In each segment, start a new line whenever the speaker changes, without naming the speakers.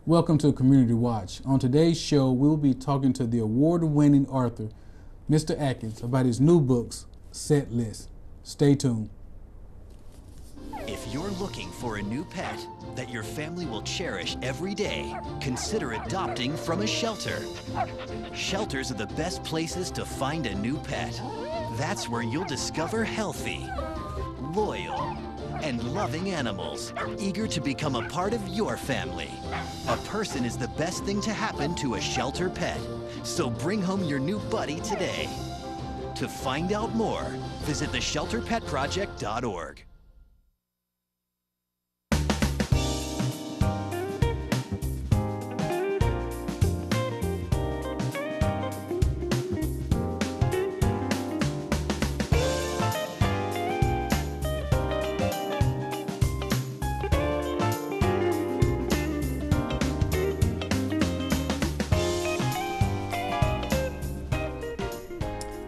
Welcome to Community Watch. On today's show, we'll be talking to the award-winning author, Mr. Atkins, about his new books, Set List. Stay tuned.
If you're looking for a new pet that your family will cherish every day, consider adopting from a shelter. Shelters are the best places to find a new pet. That's where you'll discover healthy, loyal, and loving animals, eager to become a part of your family. A person is the best thing to happen to a shelter pet, so bring home your new buddy today. To find out more, visit theshelterpetproject.org.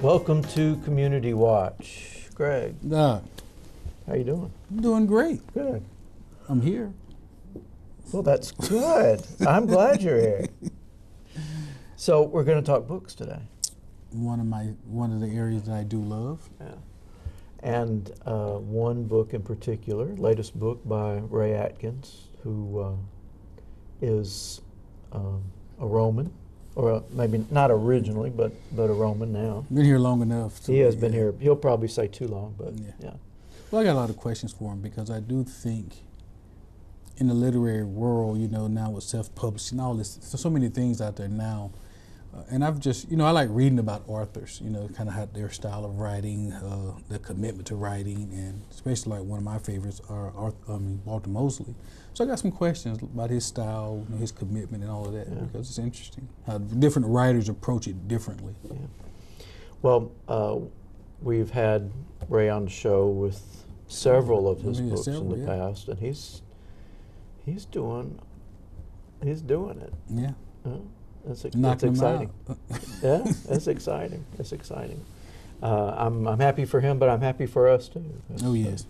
Welcome to Community Watch. Greg,
Doc,
how you doing?
I'm doing great.
Good.
I'm here.
Well, that's good. I'm glad you're here. So we're going to talk books today.
One of the areas that I do love.
Yeah. And one book in particular, latest book by Ray Atkins, who is a Roman. Or maybe not originally, but a Roman now.
Been here long enough.
He has been here. He'll probably say too long, but yeah.
Well, I got a lot of questions for him because I do think in the literary world, now with self-publishing, all this, there's so many things out there now. And I've just, I like reading about authors, kind of how their style of writing, their commitment to writing, and especially like one of my favorites are Walter Mosley. So I got some questions about his style, his commitment and all of that, because it's interesting how different writers approach it differently.
Yeah. Well, we've had Ray on the show with several of his books in the past, and he's doing it.
Yeah.
That's exciting. Yeah, it's exciting. It's exciting. I'm happy for him, but I'm happy for us too.
Oh yes.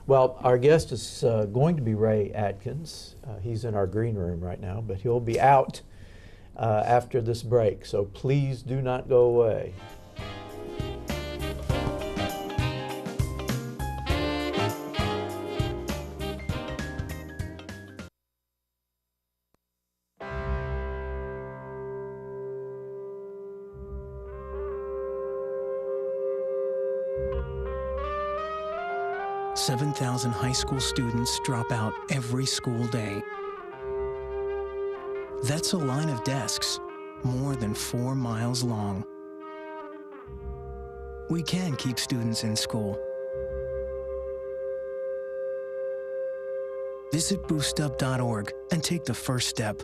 Well, our guest is going to be Ray Atkins. He's in our green room right now, but he'll be out after this break. So please do not go away.
Seven 7,000 high school students drop out every school day. That's a line of desks more than 4 miles long. We can keep students in school. Visit boostup.org and take the first step.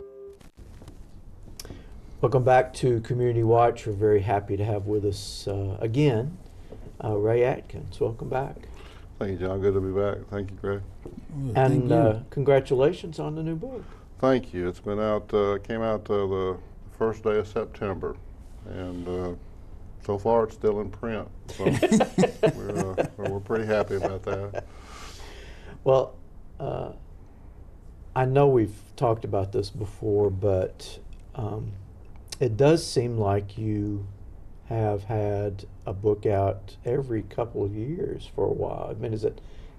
Welcome back to Community Watch. We're very happy to have with us again Ray Atkins. Welcome back.
Thank you, John. Good to be back. Thank you, Greg.
And congratulations on the new book.
Thank you. It's been out, came out the first day of September, and so far it's still in print. So we're pretty happy about that.
Well, I know we've talked about this before, but it does seem like you have had a book out every couple of years for a while. I mean, is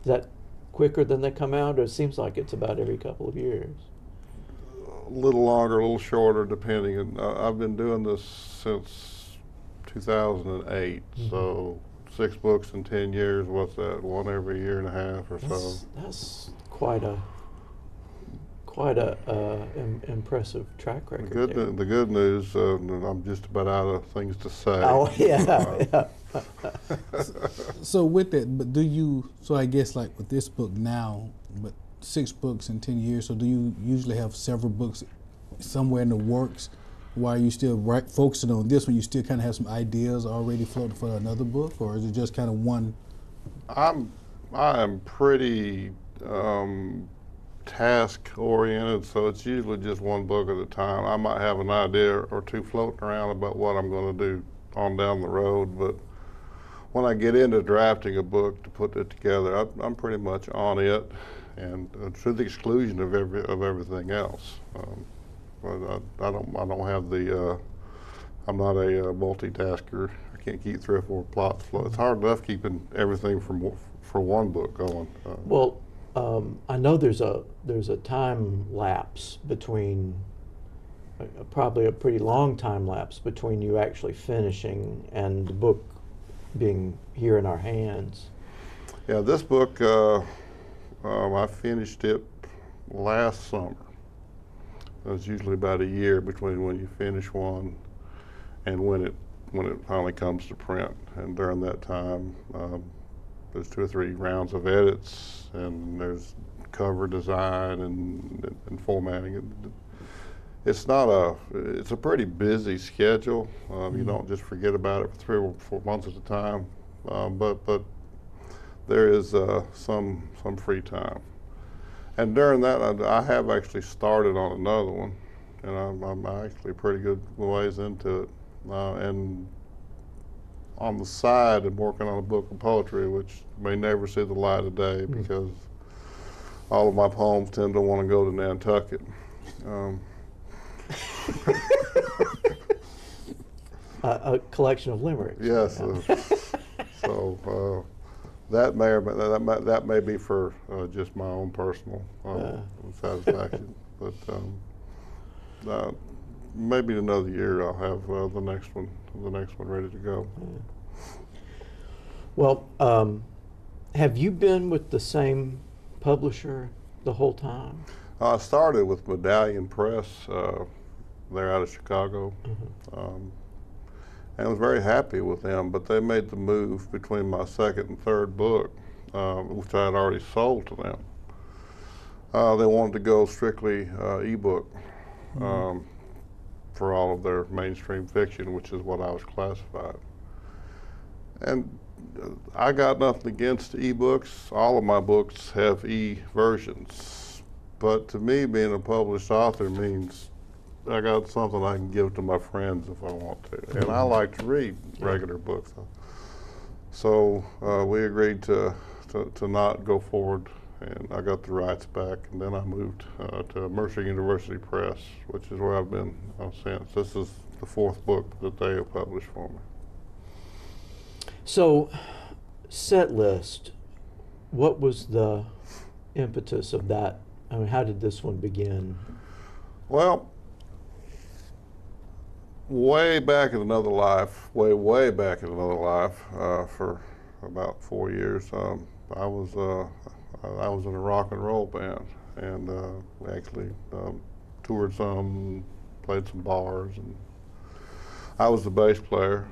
that quicker than they come out, or it seems like it's about every couple of years?
A little longer, a little shorter, depending. And I've been doing this since 2008, so 6 books in 10 years. What's that? One every year and a half or so.
That's quite a impressive track record.
The
good news, I'm just about out of things to say.
Oh yeah.
So with that, but so I guess like with this book now, but 6 books in 10 years, so do you usually have several books somewhere in the works while you still focusing on this one? You still kind of have some ideas already floating for another book, or is it just kind of one?
I am pretty task oriented, so it's usually just one book at a time. I might have an idea or two floating around about what I'm going to do on down the road, but when I get into drafting a book to put it together, I'm pretty much on it, and to the exclusion of everything else. But I don't have the. I'm not a multitasker. I can't keep 3 or 4 plots. It's hard enough keeping everything for one book going.
Well, I know there's a time lapse between, probably a pretty long time lapse between you actually finishing and the book being here in our hands.
Yeah, this book, I finished it last summer. It's usually about a year between when you finish one and when it finally comes to print. And during that time, there's 2 or 3 rounds of edits, and there's cover design and formatting. It's a pretty busy schedule. You don't just forget about it for 3 or 4 months at a time, but there is some free time. And during that, I have actually started on another one, and I'm actually pretty good ways into it. And on the side, I'm working on a book of poetry, which may never see the light of day because all of my poems tend to want to go to Nantucket.
A collection of limericks.
Yes. So that may be for just my own personal satisfaction, but maybe in another year I'll have the next one ready to go.
Well, have you been with the same publisher the whole time?
I started with Medallion Press. They're out of Chicago. And I was very happy with them, but they made the move between my second and third book, which I had already sold to them. They wanted to go strictly ebook for all of their mainstream fiction, which is what I was classified. And I got nothing against ebooks. All of my books have e-versions. But to me, being a published author means I got something I can give to my friends if I want to. And I like to read regular books. So we agreed to not go forward, and I got the rights back. And then I moved to Mercer University Press, which is where I've been since. This is the 4th book that they have published for me.
So, Set List, what was the impetus of that? I mean, how did this one begin?
Well, way back in another life, way back in another life, for about 4 years, I was in a rock and roll band, and we actually toured some, played some bars, and I was the bass player,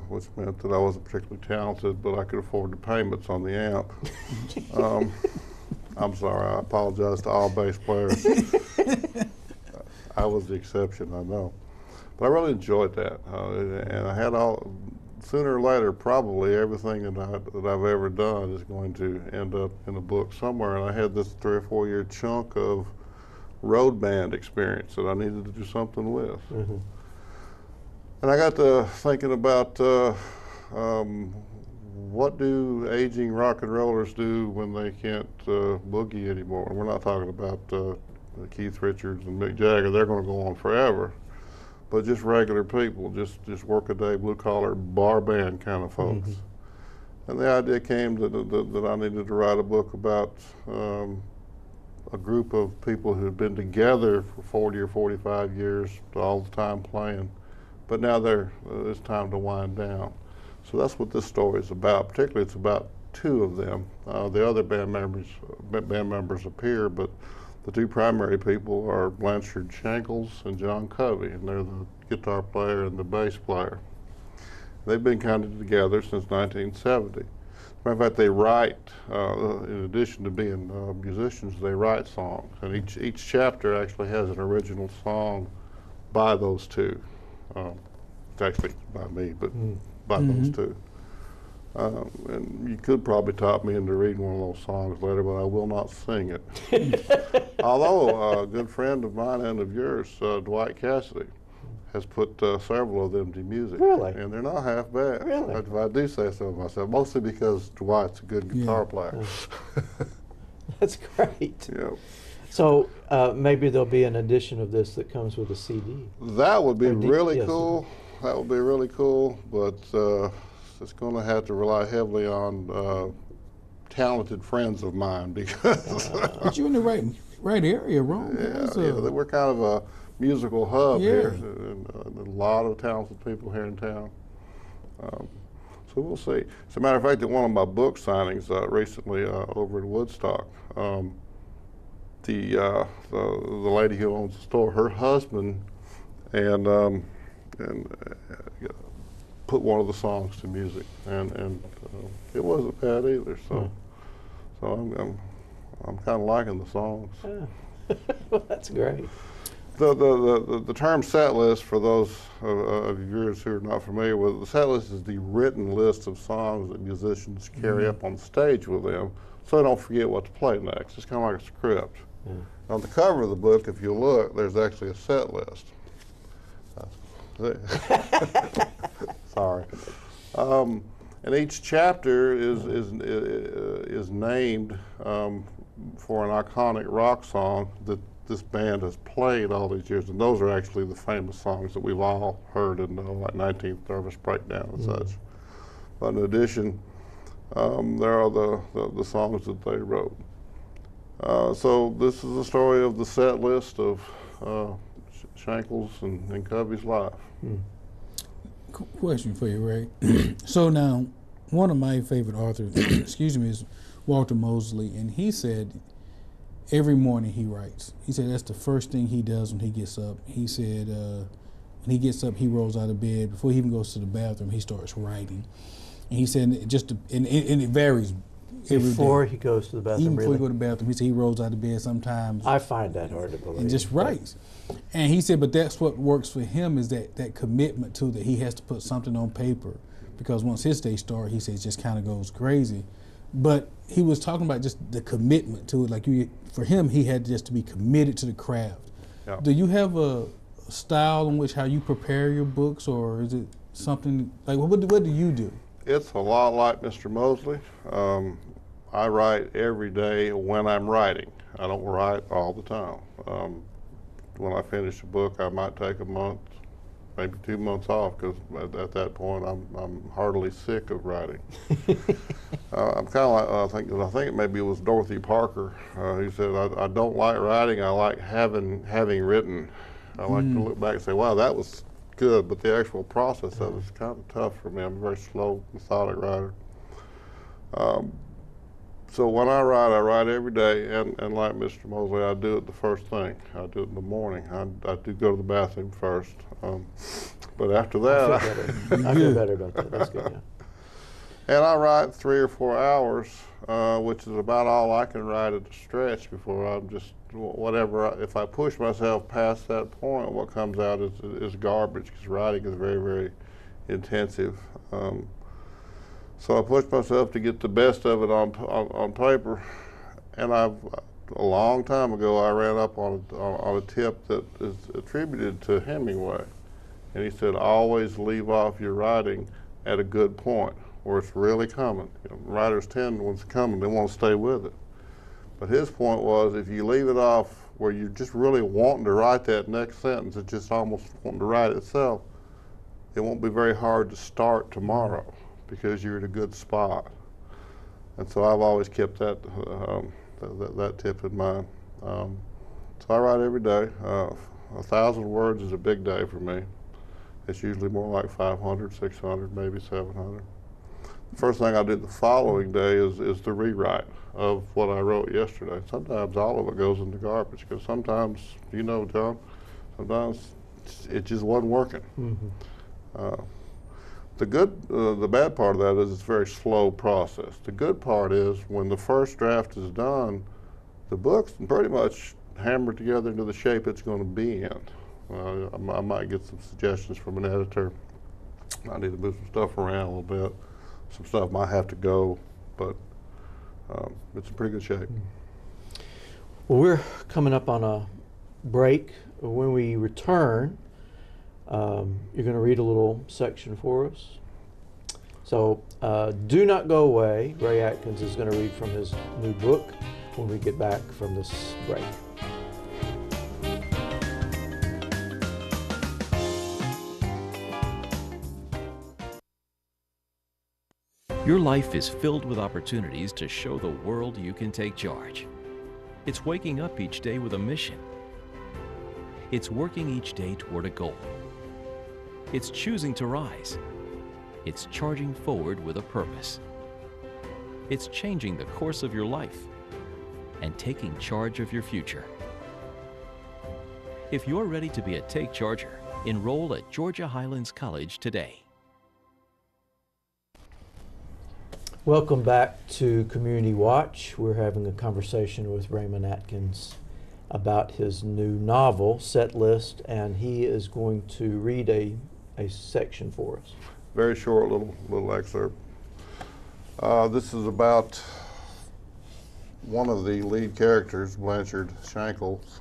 which meant that I wasn't particularly talented, but I could afford the payments on the amp. I'm sorry, I apologize to all bass players. I was the exception, I know. But I really enjoyed that, and I had sooner or later, probably everything that I've ever done is going to end up in a book somewhere, and I had this 3 or 4 year chunk of road band experience that I needed to do something with. And I got to thinking about what do aging rock and rollers do when they can't boogie anymore? And we're not talking about Keith Richards and Mick Jagger. They're going to go on forever. But just regular people, just work-a-day, blue-collar, bar band kind of folks. And the idea came that I needed to write a book about a group of people who had been together for 40 or 45 years, all the time playing. But now it's time to wind down. So that's what this story is about. Particularly, it's about 2 of them. The other band members appear, but the 2 primary people are Blanchard Shankles and John Covey, and they're the guitar player and the bass player. They've been kind of together since 1970. As a matter of fact, they write, in addition to being musicians, they write songs. And each chapter actually has an original song by those 2. It's actually by me, but by those 2. And you could probably talk me into reading one of those songs later, but I will not sing it. Although a good friend of mine and of yours, Dwight Cassidy, has put several of them to music.
Really?
And they're not half bad.
Really?
If I do say so myself, mostly because Dwight's a good guitar player.
That's great.
Yeah.
So maybe there'll be an edition of this that comes with a CD.
That would be really
yes.
cool. That would be really cool, but it's going to have to rely heavily on talented friends of mine because
But you're in the right area, Ron.
we're kind of a musical hub
Yeah.
here, and a lot of talented people here in town. So we'll see. As a matter of fact, at one of my book signings recently over in Woodstock, the lady who owns the store, her husband, and put one of the songs to music, and it wasn't bad either. So, I'm kind of liking the songs.
Yeah. Well, that's great.
The term set list, for those of yours who are not familiar with it, the set list is the written list of songs that musicians carry up on stage with them, so they don't forget what to play next. It's kind of like a script. On the cover of the book, if you look, there's actually a set list. Sorry. And each chapter is named for an iconic rock song that this band has played all these years, and those are actually the famous songs that we've all heard in like 19th Nervous Breakdown and such. But in addition, there are the songs that they wrote. So this is the story of the set list of Shankle's and Covey's life.
Question for you, Ray. So now, one of my favorite authors, excuse me, is Walter Mosley, and he said every morning he writes. He said that's the first thing he does when he gets up. He said when he gets up, he rolls out of bed. Before he even goes to the bathroom, he starts writing. And he said and it varies every
Before
day.
he goes to the bathroom,
Even before
really?
he goes to the bathroom, he said he rolls out of bed sometimes.
I find that hard to believe.
And just writes. And he said, but that's what works for him, is that commitment to that he has to put something on paper, because once his day starts, he says, just kind of goes crazy. But he was talking about just the commitment to it. Like for him, he had just to be committed to the craft.
Yeah.
Do you have a style in which how you prepare your books, or is it something like what do you do?
It's a lot like Mr. Mosley. I write every day when I'm writing. I don't write all the time. When I finish a book, I might take a month, maybe 2 months off, because at that point I'm heartily sick of writing. I'm kind of like I think maybe it was Dorothy Parker who said, I don't like writing. I like having written. I like to look back and say, wow, that was good, but the actual process of it is kind of tough for me. I'm a very slow, methodic writer. So when I write every day, and like Mr. Mosley, I do it the first thing. I do it in the morning. I do go to the bathroom first. But after that,
I feel better about that. That's good, yeah.
And I write 3 or 4 hours, which is about all I can write at a stretch before I'm just whatever. If I push myself past that point, what comes out is garbage, because writing is very, very intensive. So I pushed myself to get the best of it on paper, and a long time ago I ran up on a tip that is attributed to Hemingway, and he said, always leave off your writing at a good point where it's really coming. Writers tend, when it's coming, they want to stay with it. But his point was, if you leave it off where you're just really wanting to write that next sentence, it's just almost wanting to write itself, it won't be very hard to start tomorrow, because you're at a good spot. And so I've always kept that tip in mind. So I write every day. 1,000 words is a big day for me. It's usually more like 500, 600, maybe 700. The first thing I do the following day is the rewrite of what I wrote yesterday. Sometimes all of it goes in the garbage, because sometimes, you know, John, sometimes it just wasn't working. The bad part of that is it's a very slow process. The good part is when the first draft is done, the book's pretty much hammered together into the shape it's going to be in. I might get some suggestions from an editor. I need to move some stuff around a little bit. Some stuff might have to go, but it's in pretty good shape.
Well, we're coming up on a break. When we return, you're going to read a little section for us. So do not go away. Ray Atkins is going to read from his new book, when we get back from this break.
Your life is filled with opportunities to show the world you can take charge. It's waking up each day with a mission. It's working each day toward a goal. It's choosing to rise. It's charging forward with a purpose. It's changing the course of your life and taking charge of your future. If you're ready to be a Take Charger, enroll at Georgia Highlands College today.
Welcome back to Community Watch. We're having a conversation with Raymond Atkins about his new novel, Set List, and he is going to read a section for us.
Very short little excerpt. This is about one of the lead characters, Blanchard Shankle's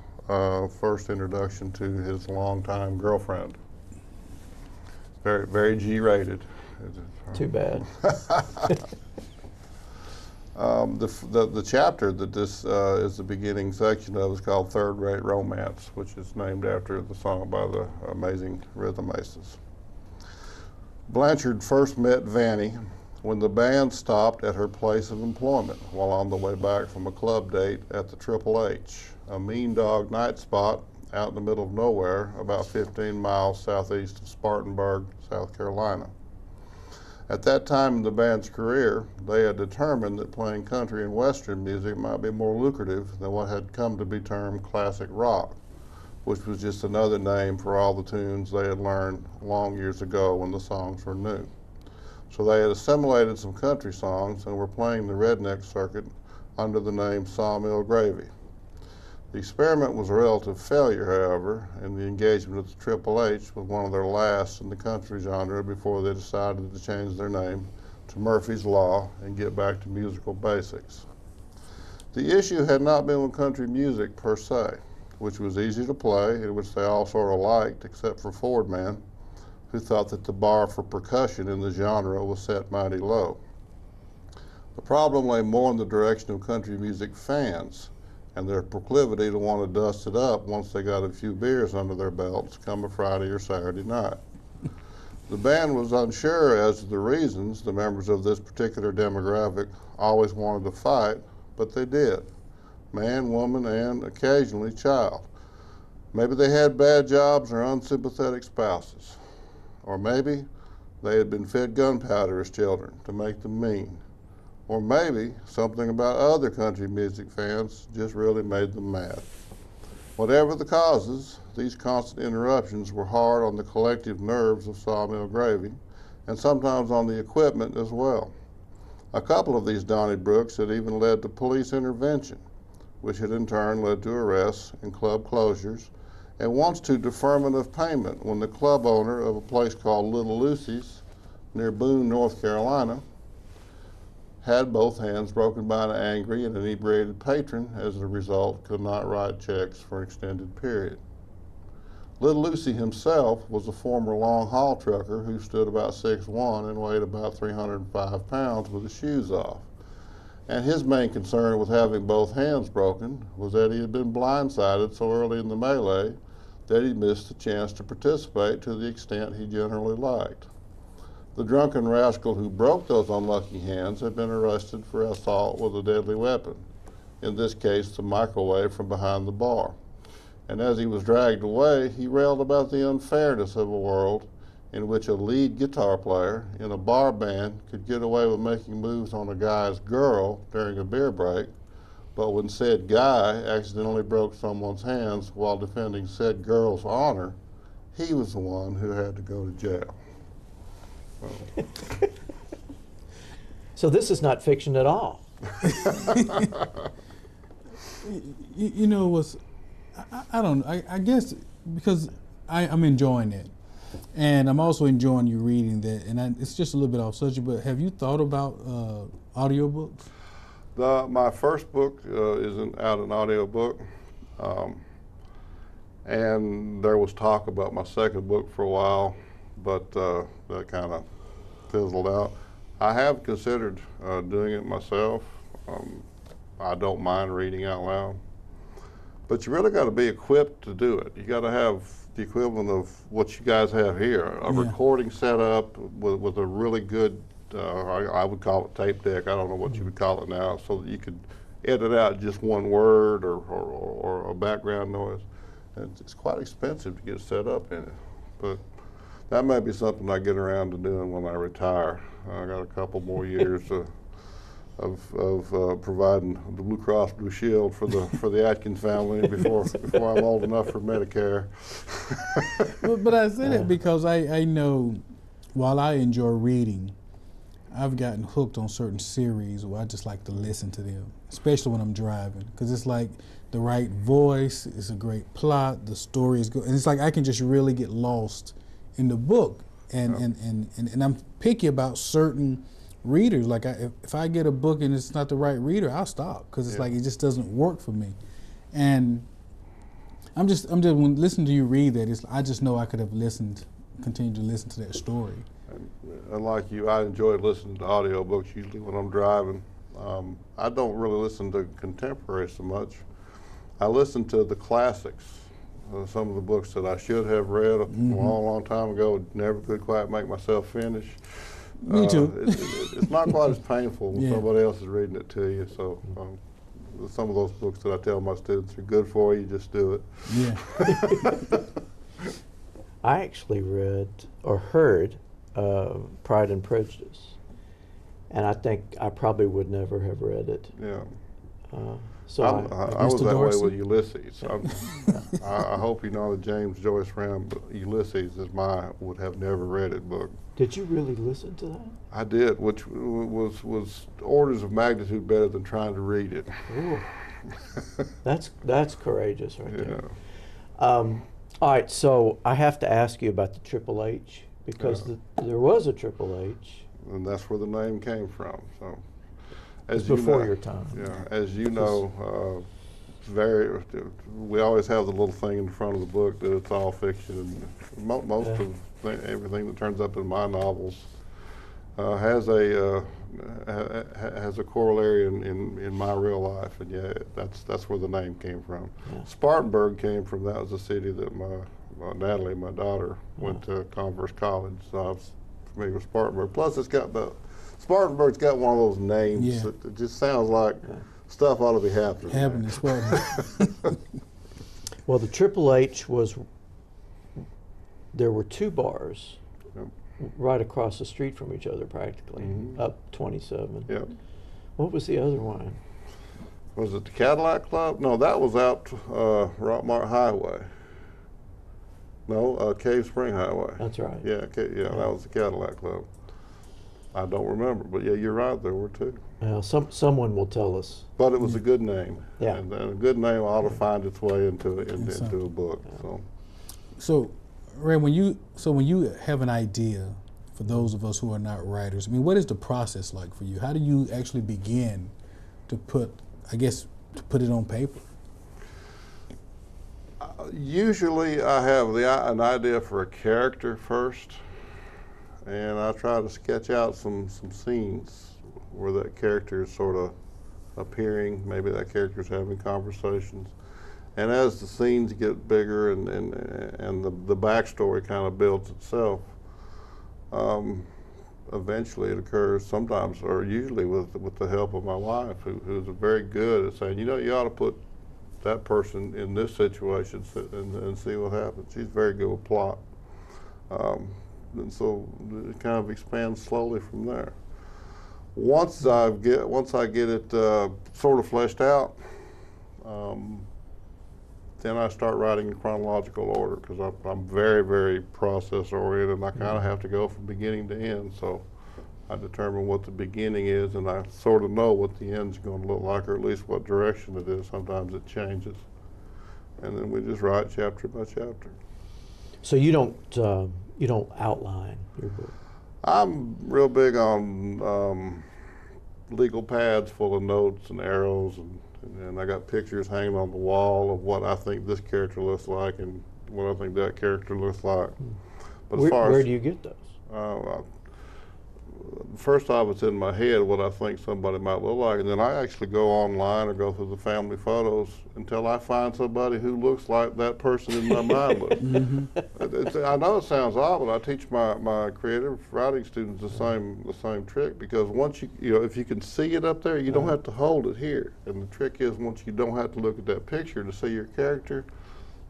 first introduction to his longtime girlfriend. Very G-rated.
Too bad.
The chapter that this is the beginning section of is called Third Rate Romance, which is named after the song by the amazing Rhythm Aces. Blanchard first met Vannie when the band stopped at her place of employment while on the way back from a club date at the Triple H, a mean dog night spot out in the middle of nowhere about 15 miles southeast of Spartanburg, South Carolina. At that time in the band's career, they had determined that playing country and western music might be more lucrative than what had come to be termed classic rock, which was just another name for all the tunes they had learned long years ago when the songs were new. So they had assimilated some country songs and were playing the redneck circuit under the name Sawmill Gravy. The experiment was a relative failure, however, and the engagement at the Triple H was one of their last in the country genre before they decided to change their name to Murphy's Law and get back to musical basics. The issue had not been with country music per se, which was easy to play and which they all sort of liked, except for Ford Man, who thought that the bar for percussion in the genre was set mighty low. The problem lay more in the direction of country music fans and their proclivity to want to dust it up once they got a few beers under their belts come a Friday or Saturday night. The band was unsure as to the reasons the members of this particular demographic always wanted to fight, but they did. Man, woman, and occasionally child. Maybe they had bad jobs or unsympathetic spouses. Or maybe they had been fed gunpowder as children to make them mean. Or maybe something about other country music fans just really made them mad. Whatever the causes, these constant interruptions were hard on the collective nerves of Sawmill Gravy, and sometimes on the equipment as well. A couple of these Donnybrooks had even led to police intervention, which had in turn led to arrests and club closures, and once to deferment of payment when the club owner of a place called Little Lucy's near Boone, North Carolina, had both hands broken by an angry and inebriated patron, as a result could not write checks for an extended period. Little Lucy himself was a former long-haul trucker who stood about 6'1" and weighed about 305 pounds with his shoes off. And his main concern with having both hands broken was that he had been blindsided so early in the melee that he missed the chance to participate to the extent he generally liked. The drunken rascal who broke those unlucky hands had been arrested for assault with a deadly weapon, in this case the microwave from behind the bar. And as he was dragged away, he railed about the unfairness of a world in which a lead guitar player in a bar band could get away with making moves on a guy's girl during a beer break, but when said guy accidentally broke someone's hands while defending said girl's honor, he was the one who had to go to jail.
So this is not fiction at all.
You know, I don't know. I guess because I'm enjoying it, and I'm also enjoying you reading that. And it's just a little bit off subject, but have you thought about audiobooks?
My first book isn't out an audiobook, and there was talk about my second book for a while, but that kind of fizzled out. I have considered doing it myself. I don't mind reading out loud. But you really got to be equipped to do it. You got to have the equivalent of what you guys have here, a
Yeah.
recording setup with a really good, I would call it tape deck. I don't know what you would call it now, so that you could edit out just one word or a background noise. And it's quite expensive to get set up in it. But that might be something I get around to doing when I retire. I got a couple more years of providing the Blue Cross Blue Shield for the Atkins family before I'm old enough for Medicare.
But I say that because I know, while I enjoy reading, I've gotten hooked on certain series where I just like to listen to them, especially when I'm driving, because it's like the right voice, it's a great plot, the story is good, and it's like I can just really get lost in the book. And I'm picky about certain readers. Like if I get a book and it's not the right reader, I'll stop, because it's like it just doesn't work for me. And I'm just when listening to you read that, I just know I could have continued to listen to that story.
And like you, I enjoy listening to audiobooks usually when I'm driving. I don't really listen to contemporary so much. I listen to the classics, some of the books that I should have read a long time ago, never could quite make myself finish.
Me too.
It's not quite as painful when somebody else is reading it to you. So some of those books that I tell my students are good for you, just do it.
Yeah.
I actually read or heard Pride and Prejudice, and I think I probably would never have read it.
Yeah.
So
I was
Mr.
that
Darcy?
way with Ulysses. I hope you know that James Joyce ran Ulysses is would have never read it book.
Did you really listen to that?
I did, which was orders of magnitude better than trying to read it.
Ooh. That's courageous right there.
Yeah.
All right, so I have to ask you about the Triple H, because there was a Triple H.
And that's where the name came from. So,
It's
as you
before
know,
your time.
Yeah, as you know, we always have the little thing in the front of the book that it's all fiction, and most of everything that turns up in my novels has a corollary in my real life, and that's where the name came from.
Yeah.
Spartanburg came from, that was a city that Natalie, my daughter, went to Converse College, so I was familiar with Spartanburg. Plus, Spartanburg's got one of those names that it just sounds like stuff ought to be happening.
Happening, Spartanburg.
Well, the Triple H there were two bars right across the street from each other practically, up 27.
Yep.
What was the other one?
Was it the Cadillac Club? No, that was out Rockmart Highway. No, Cave Spring Highway.
That's right.
Yeah, that was the Cadillac Club. I don't remember, but yeah, you're right, there were two.
Well, someone will tell us.
But it was a good name.
Yeah.
And a good name ought to find its way into a book.
So, Ray, when you have an idea, for those of us who are not writers, I mean, what is the process like for you? How do you actually begin to put it on paper?
Usually I have an idea for a character first, and I try to sketch out some scenes where that character is sort of appearing, maybe that character is having conversations. And as the scenes get bigger and the backstory kind of builds itself, eventually it occurs sometimes, or usually with the help of my wife, who's very good at saying, you ought to put that person in this situation and see what happens. She's very good with plot. And so it kind of expands slowly from there. Once I get it sort of fleshed out, then I start writing in chronological order, because I'm very, very process oriented, and I kind of have to go from beginning to end. So I determine what the beginning is, and I sort of know what the end's going to look like, or at least what direction it is. Sometimes it changes, and then we just write chapter by chapter.
So you don't outline your book?
I'm real big on legal pads full of notes and arrows, and I got pictures hanging on the wall of what I think this character looks like and what I think that character looks like. But
Where do you get those?
first off, it's in my head what I think somebody might look like, and then I actually go online or go through the family photos until I find somebody who looks like that person in my mind looks. I know it sounds odd, but I teach my creative writing students the same trick, because once if you can see it up there, you don't have to hold it here. And the trick is, once you don't have to look at that picture to see your character,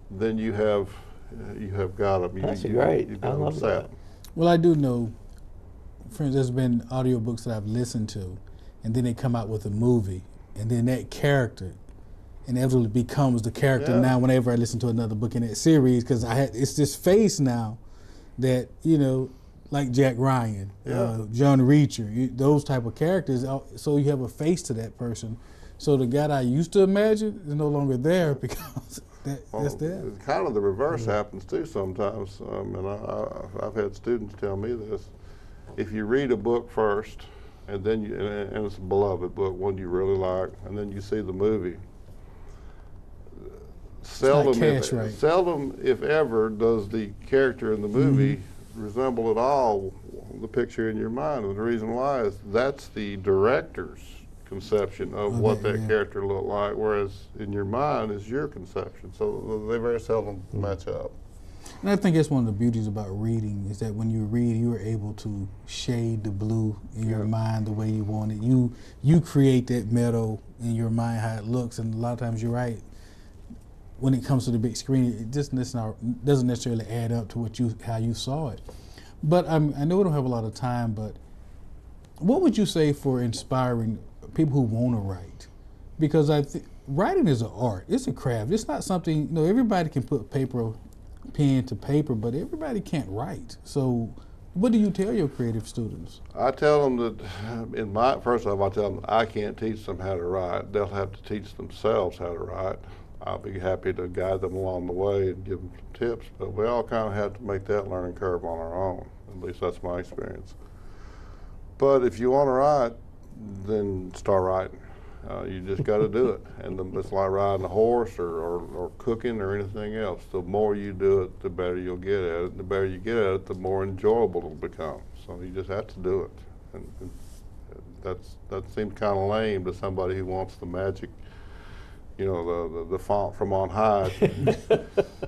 then you have got them.
That's great. I love that.
Well, I do know, friends, there's been audiobooks that I've listened to, and then they come out with a movie, and then that character inevitably becomes the character now whenever I listen to another book in that series, because it's this face now that, like Jack Ryan, John Reacher, those type of characters, so you have a face to that person. So the guy that I used to imagine is no longer there because that's that.
Kind of the reverse happens too sometimes, and I've had students tell me this. If you read a book first, and then and it's a beloved book, one you really like, and then you see the movie, seldom, if ever, does the character in the movie resemble at all the picture in your mind. And the reason why is that's the director's conception of what that character looked like, whereas in your mind is your conception. So they very seldom match up.
And I think that's one of the beauties about reading, is that when you read, you are able to shade the blue in your mind the way you want it. You create that meadow in your mind, how it looks, and a lot of times you're right. When it comes to the big screen, it just doesn't necessarily add up to how you saw it. But I know we don't have a lot of time, but what would you say for inspiring people who want to write? Because writing is an art. It's a craft. It's not something, everybody can put pen to paper, but everybody can't write. So what do you tell your creative students?
I tell them that, first off, I tell them I can't teach them how to write. They'll have to teach themselves how to write. I'll be happy to guide them along the way and give them some tips, but we all kind of have to make that learning curve on our own. At least that's my experience. But if you want to write, then start writing. You just got to do it. And it's like riding a horse or cooking or anything else. The more you do it, the better you'll get at it. The better you get at it, the more enjoyable it'll become. So you just have to do it. And that seems kind of lame to somebody who wants the magic, the font from on high.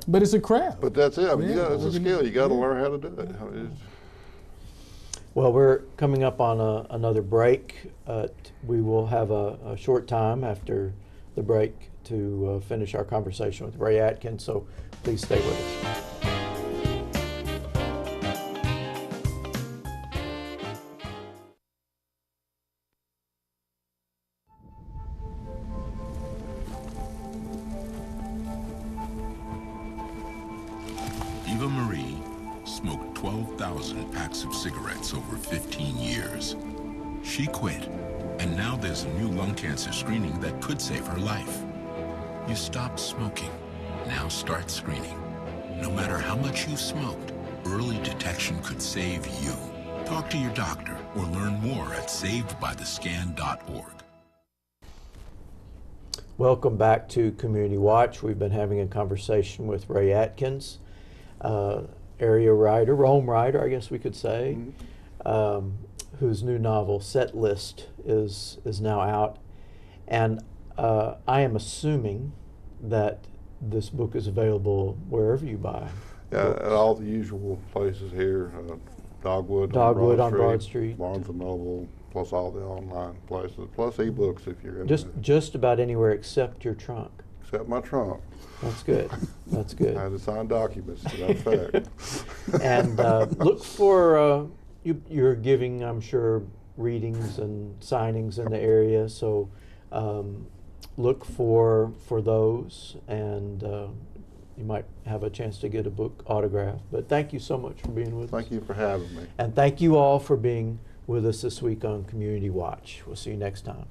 But it's a craft.
But that's it. It's a skill. You got to learn how to do it.
Well, we're coming up on another break. We will have a short time after the break to finish our conversation with Ray Atkins, so please stay with us.
Eva Marie smoked 12,000 packs of cigarettes over 15 years. She quit, and now there's a new lung cancer screening that could save her life. You stopped smoking. Now start screening. No matter how much you smoked, early detection could save you. Talk to your doctor or learn more at savedbythescan.org.
Welcome back to Community Watch. We've been having a conversation with Ray Atkins, area writer, home writer, I guess we could say, whose new novel, Set List, is now out. And I am assuming that this book is available wherever you buy books.
At all the usual places here, Dogwood
on Broad Street,
Barnes & Noble, plus all the online places, plus ebooks if you're interested.
Just about anywhere except your trunk.
Except my trunk.
That's good. That's good.
I had to sign documents to that fact.
And look for, you're giving, I'm sure, readings and signings in the area, so look for those, and you might have a chance to get a book autographed. But thank you so much for being with us.
Thank you for having me.
And thank you all for being with us this week on Community Watch. We'll see you next time.